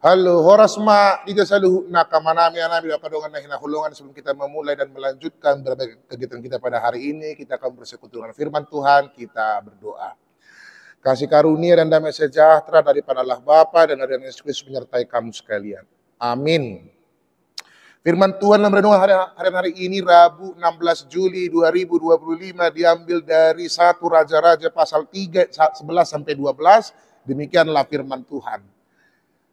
Halo, horasma ida saluhu nakamanami anami kadongan na hulungan. Sebelum kita memulai dan melanjutkan berbagai kegiatan kita pada hari ini, kita akan bersekutu dengan firman Tuhan, kita berdoa. Kasih karunia dan damai sejahtera daripada Allah Bapa dan dari Yesus Kristus menyertai kamu sekalian. Amin. Firman Tuhan dalam renungan hari ini Rabu 16 Juli 2025 diambil dari 1 Raja-Raja pasal 3 11 sampai 12. Demikianlah firman Tuhan.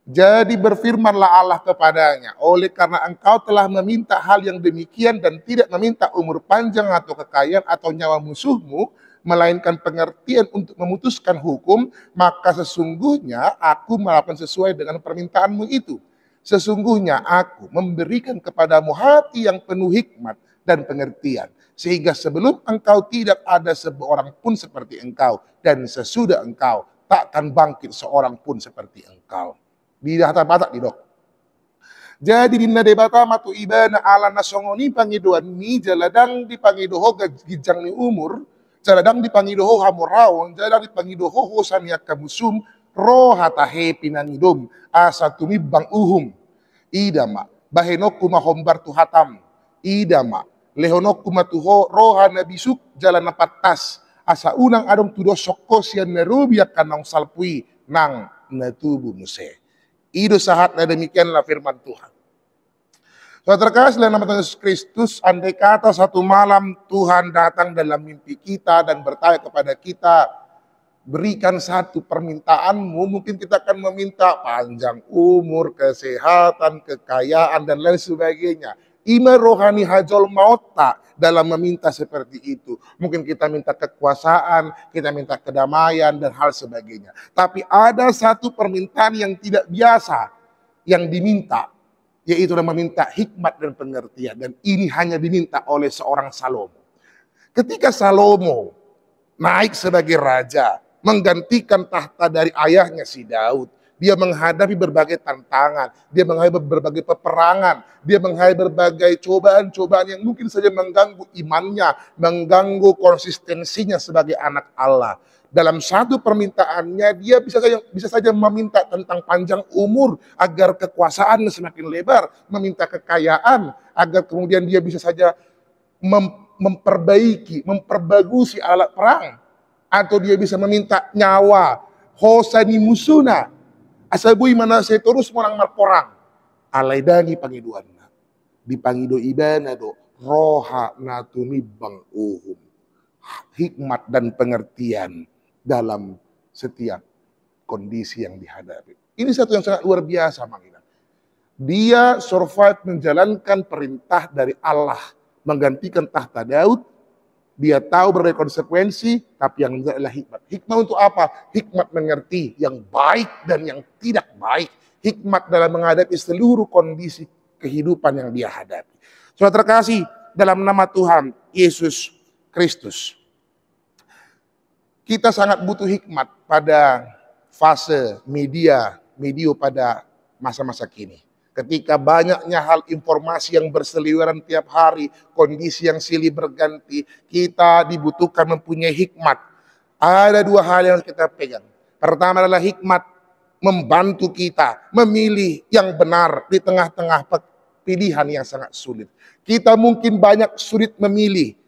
Jadi berfirmanlah Allah kepadanya, oleh karena engkau telah meminta hal yang demikian dan tidak meminta umur panjang atau kekayaan atau nyawa musuhmu, melainkan pengertian untuk memutuskan hukum, maka sesungguhnya aku melakukan sesuai dengan permintaanmu itu. Sesungguhnya aku memberikan kepadamu hati yang penuh hikmat dan pengertian, sehingga sebelum engkau tidak ada seorang pun seperti engkau, dan sesudah engkau takkan bangkit seorang pun seperti engkau. Di hata-bata di dok. Jadi dinna debata matu ibana ala nasongoni pangidoan ni jaladang di pangidoho gijang ni umur, jaladang di pangidoho hamorawon, jaladang di pangidoho hosania kamusum, rohatahe pinangidom, asa tumibang uhum, idama, bahenoku mahombar tuhatam, idama, lehonokku matuho roha nabisuk jalan napatas, asa unang adong tudosok kosian nerubiak kanang salpui, nang natubu muse. Itu saatnya demikianlah firman Tuhan. Saudara terkasih dalam nama Tuhan Yesus Kristus, andai kata satu malam Tuhan datang dalam mimpi kita dan bertanya kepada kita, berikan satu permintaanmu, mungkin kita akan meminta panjang umur, kesehatan, kekayaan, dan lain sebagainya. Ima rohani hajol mauta dalam meminta seperti itu. Mungkin kita minta kekuasaan, kita minta kedamaian, dan hal sebagainya. Tapi ada satu permintaan yang tidak biasa yang diminta, yaitu meminta hikmat dan pengertian. Dan ini hanya diminta oleh seorang Salomo. Ketika Salomo naik sebagai raja, menggantikan tahta dari ayahnya si Daud, dia menghadapi berbagai tantangan, dia menghadapi berbagai peperangan, dia menghadapi berbagai cobaan-cobaan yang mungkin saja mengganggu imannya, mengganggu konsistensinya sebagai anak Allah. Dalam satu permintaannya, dia bisa saja meminta tentang panjang umur agar kekuasaannya semakin lebar, meminta kekayaan agar kemudian dia bisa saja memperbaiki, memperbagusi alat perang, atau dia bisa meminta nyawa, hosani musuna, asabui mana saya terus morang marporang, alaidani pangiduanna, dipangido ibana do, roha natumi bang uhum, hikmat dan pengertian dalam setiap kondisi yang dihadapi. Ini satu yang sangat luar biasa, Manginan. Dia survive menjalankan perintah dari Allah, menggantikan tahta Daud. Dia tahu berbagai konsekuensi, tapi yang adalah hikmat. Hikmat untuk apa? Hikmat mengerti yang baik dan yang tidak baik. Hikmat dalam menghadapi seluruh kondisi kehidupan yang dia hadapi. Saudara terkasih, dalam nama Tuhan Yesus Kristus, kita sangat butuh hikmat pada fase media pada masa-masa kini. Ketika banyaknya hal informasi yang berseliweran tiap hari, kondisi yang silih berganti, kita dibutuhkan mempunyai hikmat. Ada dua hal yang kita pegang. Pertama adalah hikmat membantu kita memilih yang benar di tengah-tengah pilihan yang sangat sulit. Kita mungkin banyak sulit memilih.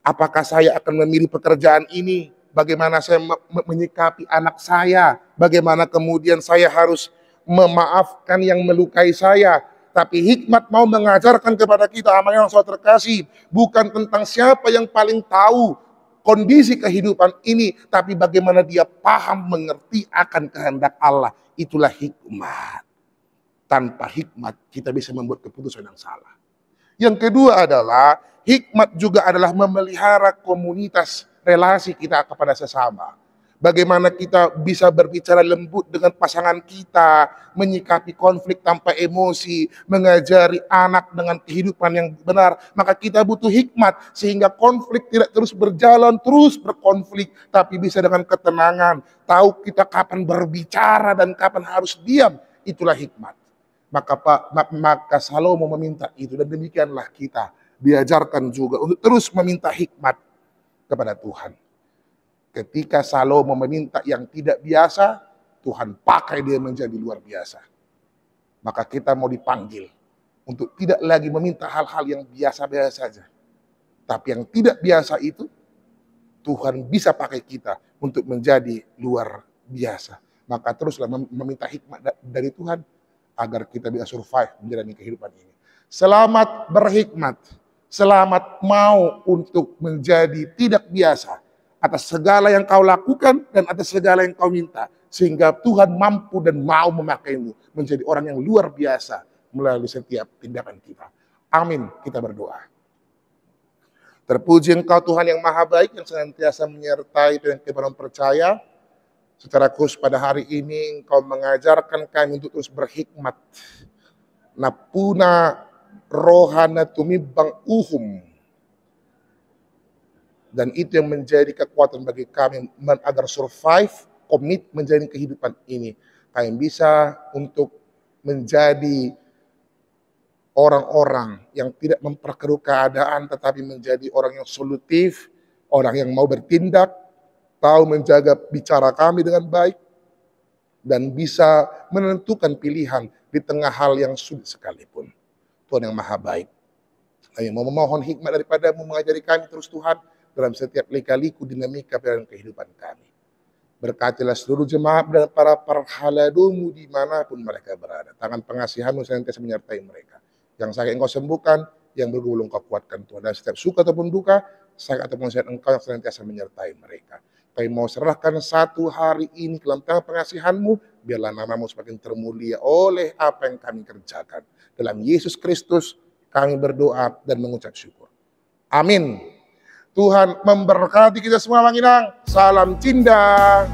Apakah saya akan memilih pekerjaan ini? Bagaimana saya menyikapi anak saya? Bagaimana kemudian saya harus memaafkan yang melukai saya? Tapi hikmat mau mengajarkan kepada kita, amal yang saudara terkasih, bukan tentang siapa yang paling tahu kondisi kehidupan ini, tapi bagaimana dia paham mengerti akan kehendak Allah. Itulah hikmat. Tanpa hikmat kita bisa membuat keputusan yang salah. Yang kedua adalah hikmat juga adalah memelihara komunitas relasi kita kepada sesama. Bagaimana kita bisa berbicara lembut dengan pasangan kita, menyikapi konflik tanpa emosi, mengajari anak dengan kehidupan yang benar. Maka kita butuh hikmat sehingga konflik tidak terus berjalan, terus berkonflik, tapi bisa dengan ketenangan. Tahu kita kapan berbicara dan kapan harus diam. Itulah hikmat. Maka Salomo meminta itu, dan demikianlah kita diajarkan juga untuk terus meminta hikmat kepada Tuhan. Ketika Salomo meminta yang tidak biasa, Tuhan pakai dia menjadi luar biasa. Maka kita mau dipanggil untuk tidak lagi meminta hal-hal yang biasa-biasa saja. Tapi yang tidak biasa itu, Tuhan bisa pakai kita untuk menjadi luar biasa. Maka teruslah meminta hikmat dari Tuhan agar kita bisa survive menjalani kehidupan ini. Selamat berhikmat, selamat mau untuk menjadi tidak biasa atas segala yang kau lakukan dan atas segala yang kau minta. Sehingga Tuhan mampu dan mau memakaimu menjadi orang yang luar biasa melalui setiap tindakan kita. Amin, kita berdoa. Terpuji Engkau Tuhan yang maha baik, yang senantiasa menyertai dan kita percaya. Secara khusus pada hari ini Engkau mengajarkan kami untuk terus berhikmat. Napuna rohana tumibang uhum. Dan itu yang menjadi kekuatan bagi kami agar survive, komit menjalani kehidupan ini. Kami bisa untuk menjadi orang-orang yang tidak memperkeruh keadaan, tetapi menjadi orang yang solutif, orang yang mau bertindak, tahu menjaga bicara kami dengan baik, dan bisa menentukan pilihan di tengah hal yang sulit sekalipun. Tuhan yang maha baik. Kami mau memohon hikmat daripada-Mu mengajari kami terus Tuhan, dalam setiap lika-liku dinamika dalam kehidupan kami. Berkatilah seluruh jemaat dan para parhaladu-Mu dimanapun mereka berada. Tangan pengasihan-Mu senantiasa menyertai mereka. Yang sakit Engkau sembuhkan, yang bergulung Engkau kuatkan Tuhan. Dan setiap suka ataupun duka, sakit ataupun sehat Engkau yang senantiasa menyertai mereka. Kami mau serahkan satu hari ini ke dalam tangan pengasihan-Mu, biarlah nama-Mu semakin termulia oleh apa yang kami kerjakan. Dalam Yesus Kristus kami berdoa dan mengucap syukur. Amin. Tuhan memberkati kita semua, Bang Inang. Salam cinta.